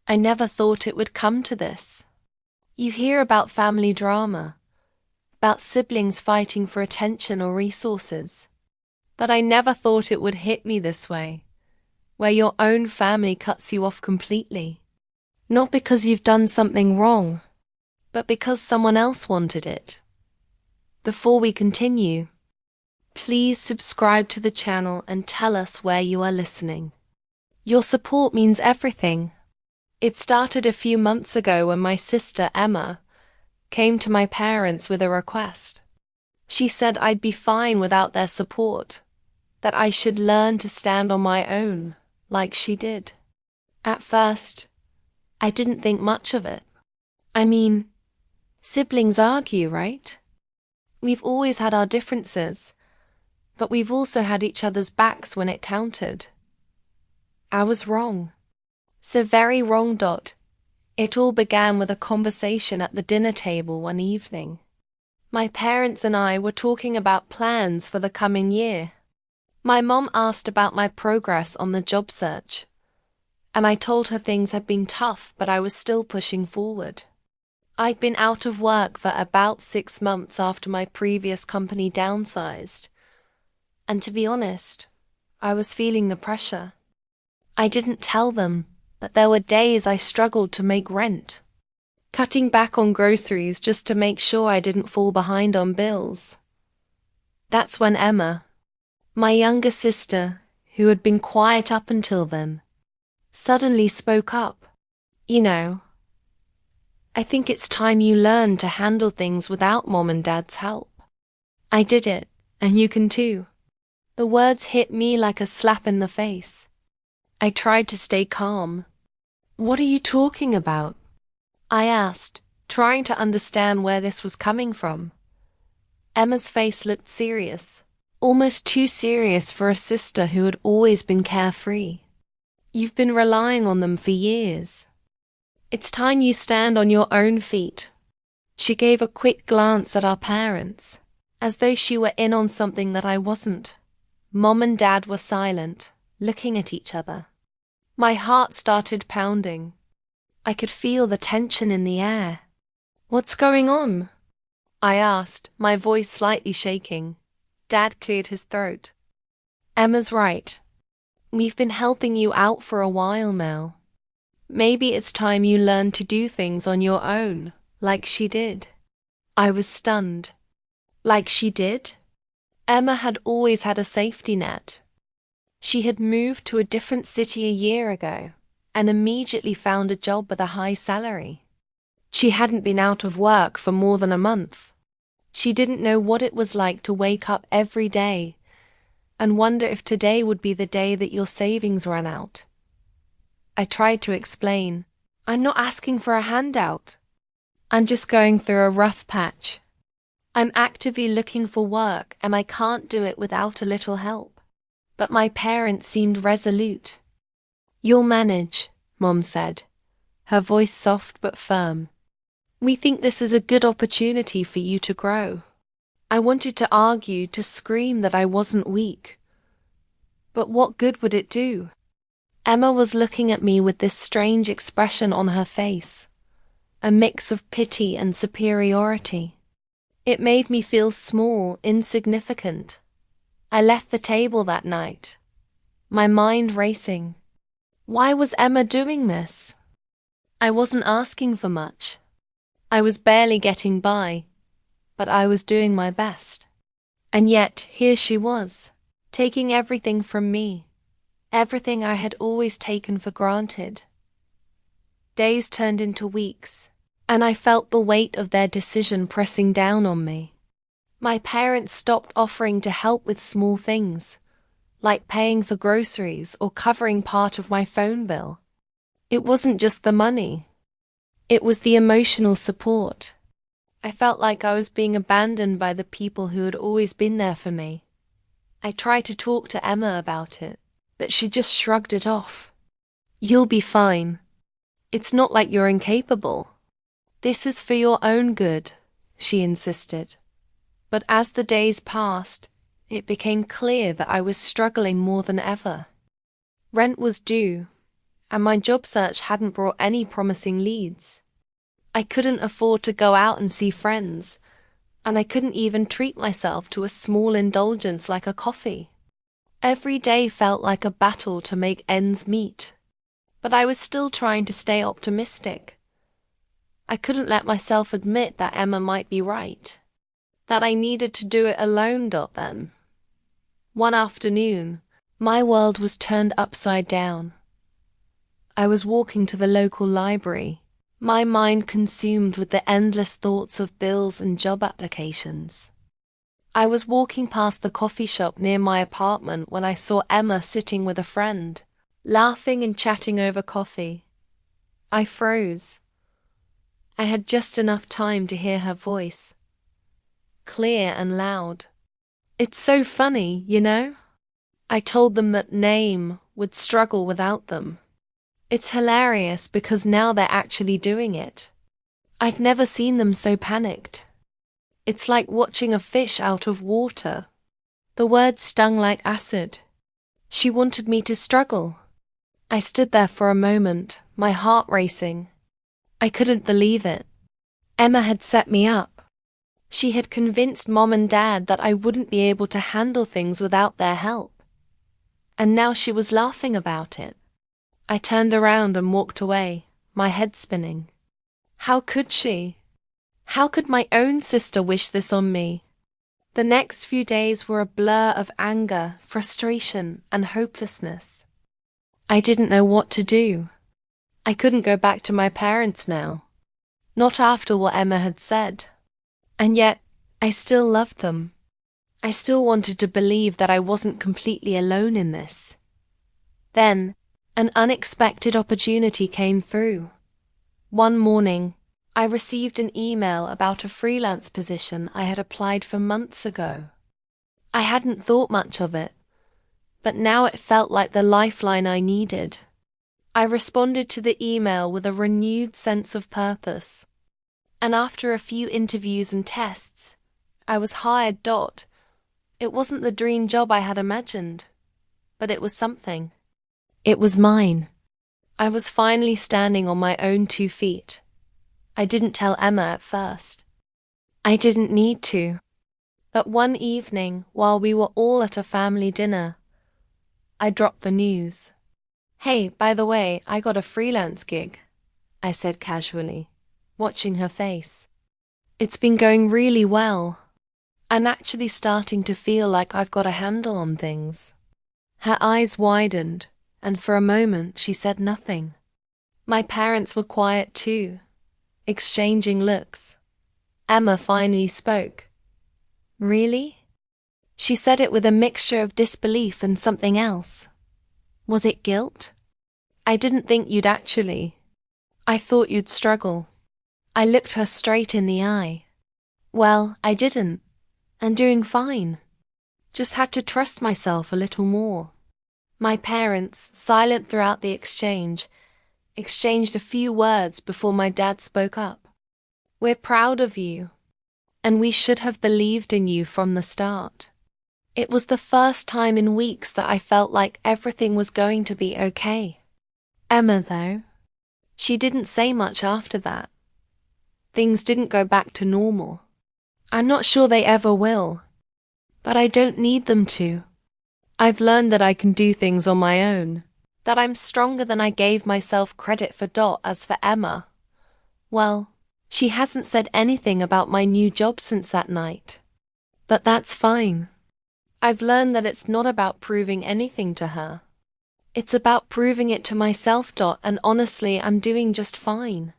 I never thought it would come to this. You hear about family drama, about siblings fighting for attention or resources. But I never thought it would hit me this way, where your own family cuts you off completely. Not because you've done something wrong, but because someone else wanted it. Before we continue, please subscribe to the channel and tell us where you are listening. Your support means everything. It started a few months ago when my sister, Emma, came to my parents with a request. She said I'd be fine without their support, that I should learn to stand on my own, like she did. At first, I didn't think much of it. I mean, siblings argue, right? We've always had our differences, but we've also had each other's backs when it counted. I was wrong. So very wrong. It all began with a conversation at the dinner table one evening. My parents and I were talking about plans for the coming year. My mom asked about my progress on the job search, and I told her things had been tough, but I was still pushing forward. I'd been out of work for about 6 months after my previous company downsized, and to be honest, I was feeling the pressure. I didn't tell them, but there were days I struggled to make rent, cutting back on groceries just to make sure I didn't fall behind on bills. That's when Emma, my younger sister, who had been quiet up until then, suddenly spoke up. You know, I think it's time you learned to handle things without Mom and Dad's help. I did it, and you can too. The words hit me like a slap in the face. I tried to stay calm. What are you talking about? I asked, trying to understand where this was coming from. Emma's face looked serious, almost too serious for a sister who had always been carefree. You've been relying on them for years. It's time you stand on your own feet. She gave a quick glance at our parents, as though she were in on something that I wasn't. Mom and Dad were silent, looking at each other. My heart started pounding. I could feel the tension in the air. What's going on? I asked, my voice slightly shaking. Dad cleared his throat. Emma's right. We've been helping you out for a while now. Maybe it's time you learned to do things on your own, like she did. I was stunned. Like she did? Emma had always had a safety net. She had moved to a different city a year ago and immediately found a job with a high salary. She hadn't been out of work for more than a month. She didn't know what it was like to wake up every day and wonder if today would be the day that your savings ran out. I tried to explain, I'm not asking for a handout. I'm just going through a rough patch. I'm actively looking for work and I can't do it without a little help. But my parents seemed resolute. You'll manage, Mom said, her voice soft but firm. We think this is a good opportunity for you to grow. I wanted to argue, to scream that I wasn't weak. But what good would it do? Emma was looking at me with this strange expression on her face, a mix of pity and superiority. It made me feel small, insignificant. I left the table that night, my mind racing. Why was Emma doing this? I wasn't asking for much. I was barely getting by, but I was doing my best. And yet, here she was, taking everything from me, everything I had always taken for granted. Days turned into weeks, and I felt the weight of their decision pressing down on me. My parents stopped offering to help with small things, like paying for groceries or covering part of my phone bill. It wasn't just the money. It was the emotional support. I felt like I was being abandoned by the people who had always been there for me. I tried to talk to Emma about it, but she just shrugged it off. You'll be fine. It's not like you're incapable. This is for your own good, she insisted. But as the days passed, it became clear that I was struggling more than ever. Rent was due, and my job search hadn't brought any promising leads. I couldn't afford to go out and see friends, and I couldn't even treat myself to a small indulgence like a coffee. Every day felt like a battle to make ends meet, but I was still trying to stay optimistic. I couldn't let myself admit that Emma might be right, that I needed to do it alone. Then, one afternoon, my world was turned upside down. I was walking to the local library, my mind consumed with the endless thoughts of bills and job applications. I was walking past the coffee shop near my apartment when I saw Emma sitting with a friend, laughing and chatting over coffee. I froze. I had just enough time to hear her voice, clear and loud. "It's so funny, you know? I told them that name would struggle without them. It's hilarious because now they're actually doing it. I've never seen them so panicked. It's like watching a fish out of water." The words stung like acid. She wanted me to struggle. I stood there for a moment, my heart racing. I couldn't believe it. Emma had set me up. She had convinced Mom and Dad that I wouldn't be able to handle things without their help. And now she was laughing about it. I turned around and walked away, my head spinning. How could she? How could my own sister wish this on me? The next few days were a blur of anger, frustration, and hopelessness. I didn't know what to do. I couldn't go back to my parents now, not after what Emma had said. And yet, I still loved them. I still wanted to believe that I wasn't completely alone in this. Then, an unexpected opportunity came through. One morning, I received an email about a freelance position I had applied for months ago. I hadn't thought much of it, but now it felt like the lifeline I needed. I responded to the email with a renewed sense of purpose. And after a few interviews and tests, I was hired. It wasn't the dream job I had imagined, but it was something. It was mine. I was finally standing on my own 2 feet. I didn't tell Emma at first. I didn't need to. But one evening, while we were all at a family dinner, I dropped the news. "Hey, by the way, I got a freelance gig," I said casually, watching her face. "It's been going really well. I'm actually starting to feel like I've got a handle on things." Her eyes widened, and for a moment she said nothing. My parents were quiet too, exchanging looks. Emma finally spoke. "Really?" She said it with a mixture of disbelief and something else. "Was it guilt?" "I didn't think you'd actually. I thought you'd struggle." I looked her straight in the eye. "Well, I didn't. I'm doing fine. Just had to trust myself a little more." My parents, silent throughout the exchange, exchanged a few words before my dad spoke up. "We're proud of you, and we should have believed in you from the start." It was the first time in weeks that I felt like everything was going to be okay. Emma, though, she didn't say much after that. Things didn't go back to normal. I'm not sure they ever will, but I don't need them to. I've learned that I can do things on my own, that I'm stronger than I gave myself credit for. As for Emma, well, she hasn't said anything about my new job since that night. But that's fine. I've learned that it's not about proving anything to her. It's about proving it to myself. And honestly, I'm doing just fine.